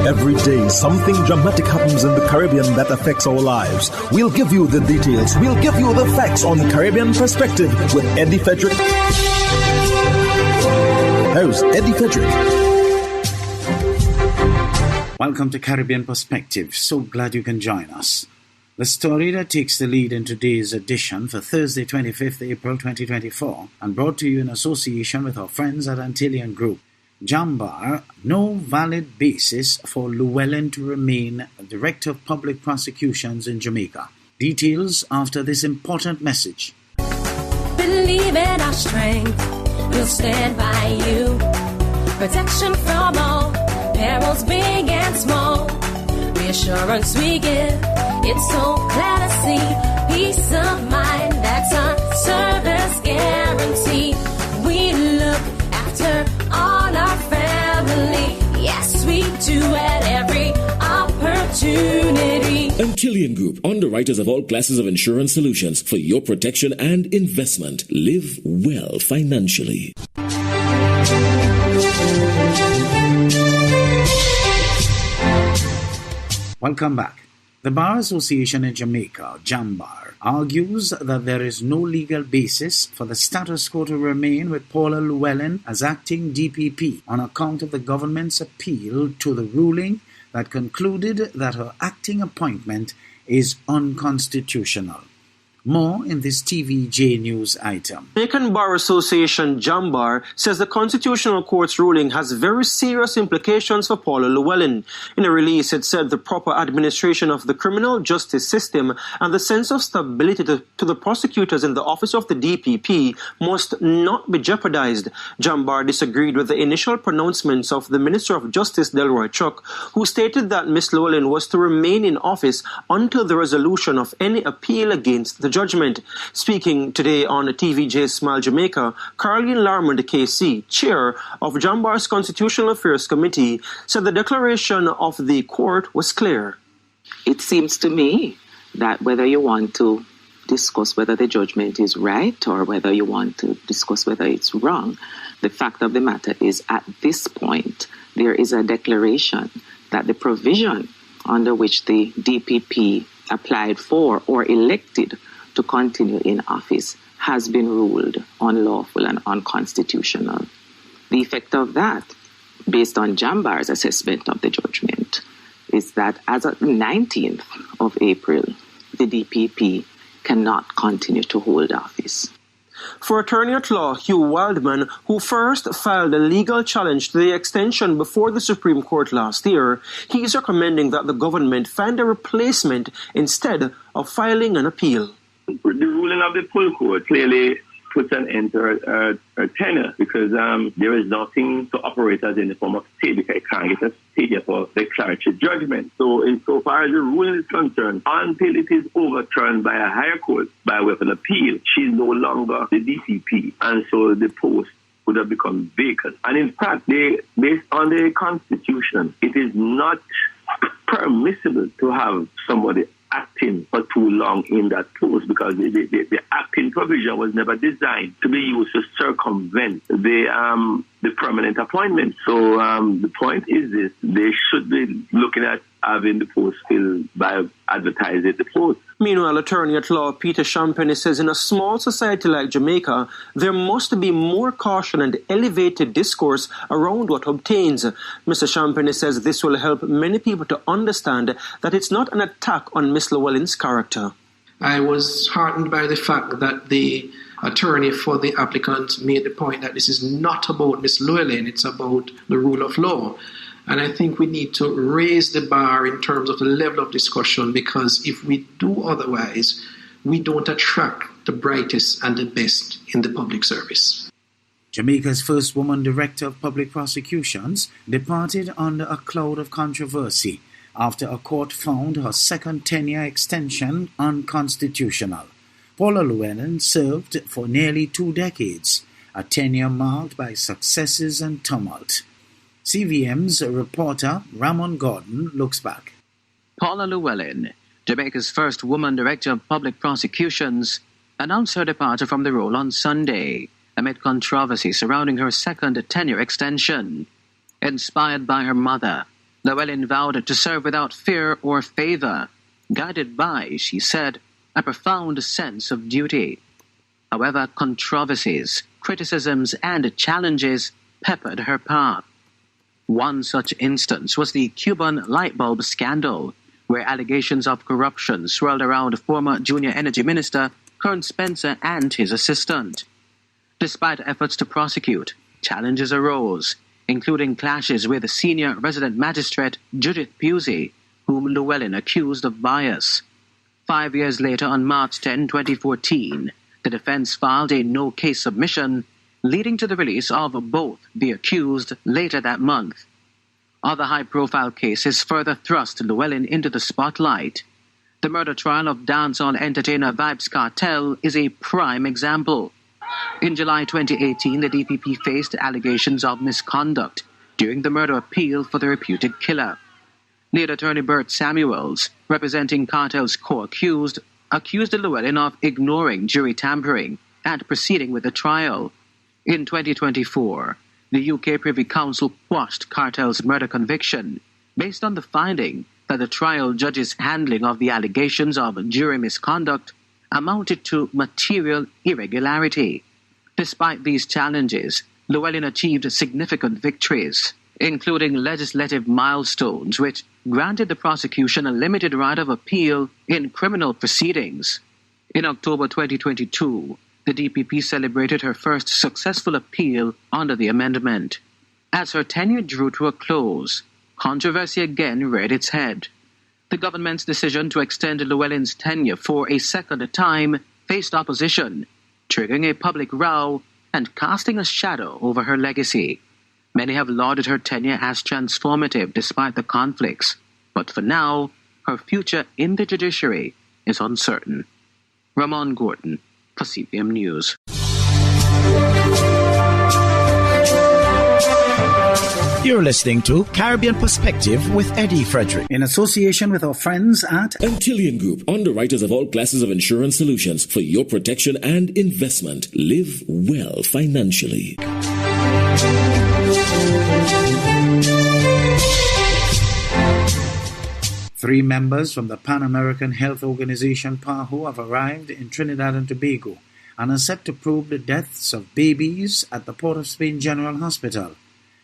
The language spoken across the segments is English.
Every day, something dramatic happens in the Caribbean that affects our lives. We'll give you the details. We'll give you the facts on Caribbean Perspective with Eddie Frederick. Host Eddie Frederick. Welcome to Caribbean Perspective. So glad you can join us. The story that takes the lead in today's edition for Thursday, 25th April 2024, and brought to you in association with our friends at Antillean Group. Jambar, no valid basis for Llewellyn to remain Director of Public Prosecutions in Jamaica. Details after this important message. Believe in our strength, we'll stand by you. Protection from all, perils big and small. Reassurance we give, it's so glad to see. Peace of mind, that's our service guarantee. We look after all our family. Yes, we do at every opportunity. Antillean Group, underwriters of all classes of insurance solutions for your protection and investment. Live well financially. Welcome back. The Bar Association in Jamaica, Jambar, argues that there is no legal basis for the status quo to remain with Paula Llewellyn as acting DPP on account of the government's appeal to the ruling that concluded that her acting appointment is unconstitutional. More in this TVJ News item. Jamaica Bar Association, Jambar, says the Constitutional Court's ruling has very serious implications for Paula Llewellyn. In a release, it said the proper administration of the criminal justice system and the sense of stability to the prosecutors in the office of the DPP must not be jeopardized. Jambar disagreed with the initial pronouncements of the Minister of Justice, Delroy Chuck, who stated that Ms. Llewellyn was to remain in office until the resolution of any appeal against the judgment. Speaking today on TVJ Smile Jamaica, Caroline Larmond KC, chair of Jambar's Constitutional Affairs Committee, said the declaration of the court was clear. It seems to me that whether you want to discuss whether the judgment is right or whether you want to discuss whether it's wrong, the fact of the matter is at this point there is a declaration that the provision under which the DPP applied for or elected to continue in office has been ruled unlawful and unconstitutional. The effect of that, based on Jambar's assessment of the judgment, is that as of the 19th of April, the DPP cannot continue to hold office. For attorney at law Hugh Wildman, who first filed a legal challenge to the extension before the Supreme Court last year, he is recommending that the government find a replacement instead of filing an appeal. The ruling of the full court clearly puts an end to her tenure because there is nothing to operate as in the form of stay because it can't get a stay for declaratory judgment. So insofar as the ruling is concerned, until it is overturned by a higher court by way of an appeal, she's no longer the DCP, and so the post would have become vacant. And in fact, based on the Constitution, it is not permissible to have somebody acting for too long in that post because the acting provision was never designed to be used to circumvent the permanent appointment. So the point is this: they should be looking at having the post filled by advertising the post. Meanwhile, attorney at law Peter Champagne says in a small society like Jamaica, there must be more caution and elevated discourse around what obtains. Mr. Champagne says this will help many people to understand that it's not an attack on Miss Llewellyn's character. I was heartened by the fact that the attorney for the applicant made the point that this is not about Miss Llewellyn, it's about the rule of law. And I think we need to raise the bar in terms of the level of discussion, because if we do otherwise, we don't attract the brightest and the best in the public service. Jamaica's first woman director of public prosecutions departed under a cloud of controversy after a court found her second tenure extension unconstitutional. Paula Llewellyn served for nearly 2 decades, a tenure marked by successes and tumult. CVM's reporter Ramon Gordon looks back. Paula Llewellyn, Jamaica's first woman director of public prosecutions, announced her departure from the role on Sunday amid controversy surrounding her second tenure extension. Inspired by her mother, Llewellyn vowed to serve without fear or favor, guided by, she said, a profound sense of duty. However, controversies, criticisms, and challenges peppered her path. One such instance was the Cuban light bulb scandal, where allegations of corruption swirled around former Junior Energy Minister Kern Spencer and his assistant. Despite efforts to prosecute, challenges arose, including clashes with senior resident magistrate Judith Pusey, whom Llewellyn accused of bias. 5 years later, on March 10, 2014, the defense filed a no-case submission, leading to the release of both the accused later that month. Other high-profile cases further thrust Llewellyn into the spotlight. The murder trial of dancehall entertainer Vybz Kartel is a prime example. In July 2018, the DPP faced allegations of misconduct during the murder appeal for the reputed killer. Lead attorney Bert Samuels, representing Kartel's co-accused, accused Llewellyn of ignoring jury tampering and proceeding with the trial. In 2024, the UK Privy Council quashed Kartel's murder conviction based on the finding that the trial judge's handling of the allegations of jury misconduct amounted to material irregularity. Despite these challenges, Llewellyn achieved significant victories, including legislative milestones which granted the prosecution a limited right of appeal in criminal proceedings. In October 2022, the DPP celebrated her first successful appeal under the amendment. As her tenure drew to a close, controversy again reared its head. The government's decision to extend Llewellyn's tenure for a second time faced opposition, triggering a public row and casting a shadow over her legacy. Many have lauded her tenure as transformative despite the conflicts, but for now, her future in the judiciary is uncertain. Ramon Gordon, for CPM News. You're listening to Caribbean Perspective with Eddie Frederick, in association with our friends at Antillian Group, underwriters of all classes of insurance solutions for your protection and investment. Live well financially. Three members from the Pan-American Health Organization PAHO have arrived in Trinidad and Tobago and are set to probe the deaths of babies at the Port of Spain General Hospital.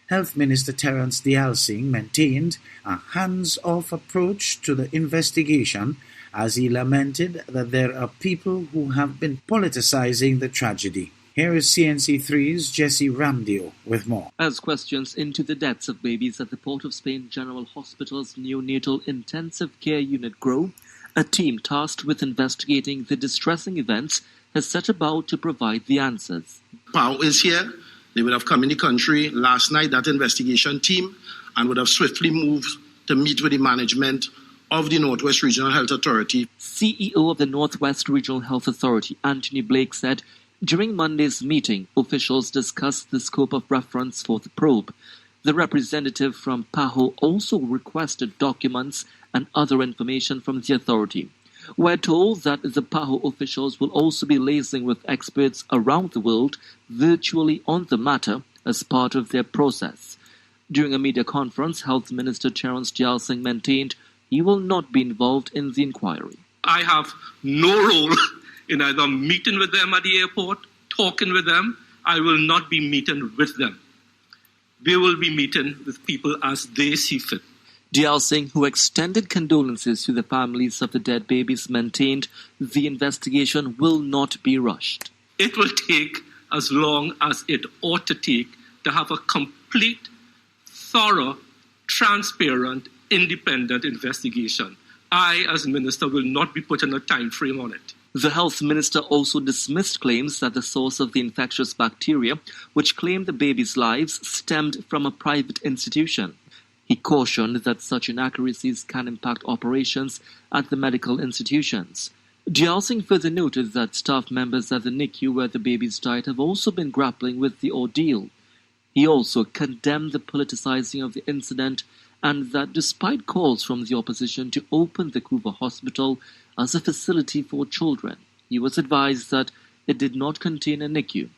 Health Minister Terence Acing maintained a hands-off approach to the investigation as he lamented that there are people who have been politicizing the tragedy. Here is CNC3's Jesse Ramdio with more. As questions into the deaths of babies at the Port of Spain General Hospital's neonatal intensive care unit grow, a team tasked with investigating the distressing events has set about to provide the answers. PAHO is here. They would have come in the country last night, that investigation team, and would have swiftly moved to meet with the management of the Northwest Regional Health Authority. CEO of the Northwest Regional Health Authority, Anthony Blake, said during Monday's meeting, officials discussed the scope of reference for the probe. The representative from PAHO also requested documents and other information from the authority. We're told that the PAHO officials will also be liaising with experts around the world virtually on the matter as part of their process. During a media conference, Health Minister Terence Acing maintained he will not be involved in the inquiry. I have no role in either meeting with them at the airport, talking with them. I will not be meeting with them. They will be meeting with people as they see fit. Acing, who extended condolences to the families of the dead babies, maintained the investigation will not be rushed. It will take as long as it ought to take to have a complete, thorough, transparent, independent investigation. I, as minister, will not be putting a time frame on it. The health minister also dismissed claims that the source of the infectious bacteria, which claimed the babies' lives, stemmed from a private institution. He cautioned that such inaccuracies can impact operations at the medical institutions. Acing further noted that staff members at the NICU where the babies died have also been grappling with the ordeal. He also condemned the politicizing of the incident and that despite calls from the opposition to open the Couva Hospital as a facility for children, he was advised that it did not contain a NICU.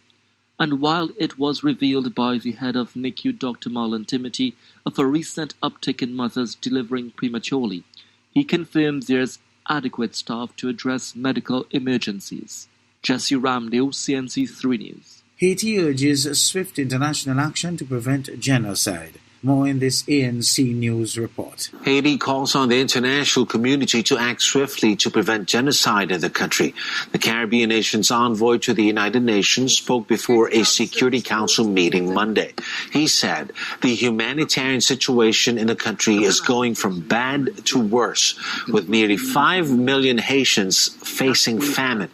And while it was revealed by the head of NICU, Dr. Marlon Timothy, of a recent uptick in mothers delivering prematurely, he confirmed there's adequate staff to address medical emergencies. Jesse Ramdale, CNC3 News. Haiti urges swift international action to prevent genocide. More in this ANC News report. Haiti calls on the international community to act swiftly to prevent genocide in the country. The Caribbean nation's envoy to the United Nations spoke before a Security Council meeting Monday. He said the humanitarian situation in the country is going from bad to worse, with nearly 5 million Haitians facing famine.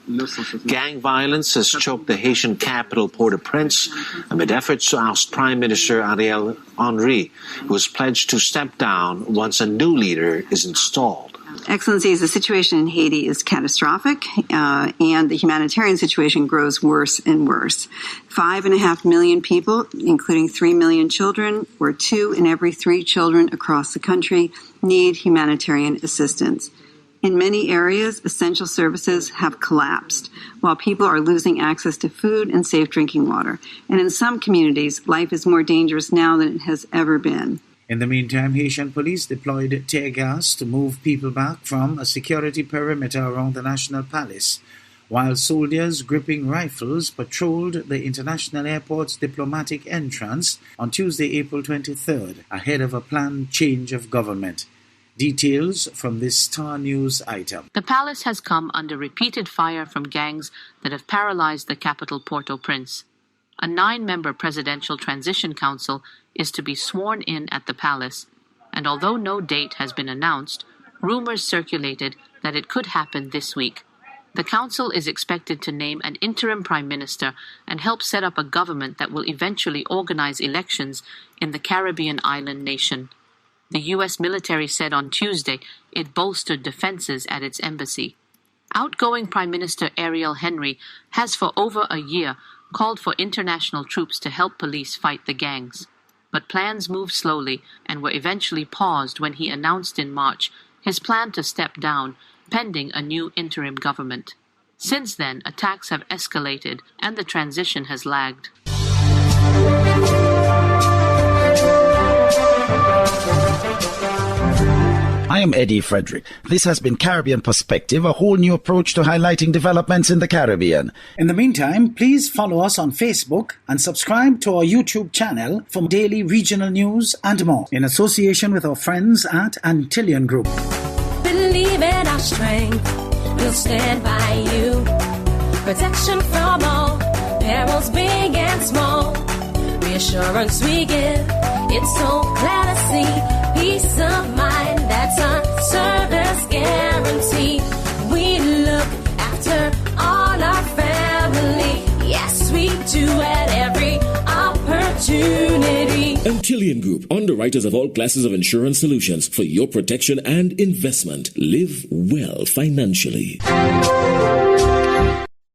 Gang violence has choked the Haitian capital, Port-au-Prince, amid efforts to oust Prime Minister Ariel Henry, who has pledged to step down once a new leader is installed. Excellencies, the situation in Haiti is catastrophic, and the humanitarian situation grows worse and worse. 5.5 million people, including 3 million children, or 2 in every 3 children across the country, need humanitarian assistance. In many areas, essential services have collapsed, while people are losing access to food and safe drinking water. And in some communities, life is more dangerous now than it has ever been. In the meantime, Haitian police deployed tear gas to move people back from a security perimeter around the National Palace, while soldiers gripping rifles patrolled the international airport's diplomatic entrance on Tuesday, April 23rd, ahead of a planned change of government. Details from this Star News item. The palace has come under repeated fire from gangs that have paralyzed the capital, Port-au-Prince. A 9-member presidential transition council is to be sworn in at the palace, and although no date has been announced, rumors circulated that it could happen this week. The council is expected to name an interim prime minister and help set up a government that will eventually organize elections in the Caribbean island nation. The U.S. military said on Tuesday it bolstered defenses at its embassy. Outgoing Prime Minister Ariel Henry has for over a year called for international troops to help police fight the gangs. But plans moved slowly and were eventually paused when he announced in March his plan to step down, pending a new interim government. Since then, attacks have escalated and the transition has lagged. I am Eddie Frederick. This has been Caribbean Perspective, a whole new approach to highlighting developments in the Caribbean. In the meantime, please follow us on Facebook and subscribe to our YouTube channel for daily regional news and more, in association with our friends at Antillean Group. Believe in our strength, we'll stand by you. Protection from all perils, big and small. Reassurance we give, it's so glad to see. Peace of mind, that's our service guarantee. We look after all our family. Yes, we do at every opportunity. Antillean Group, underwriters of all classes of insurance solutions for your protection and investment. Live well financially.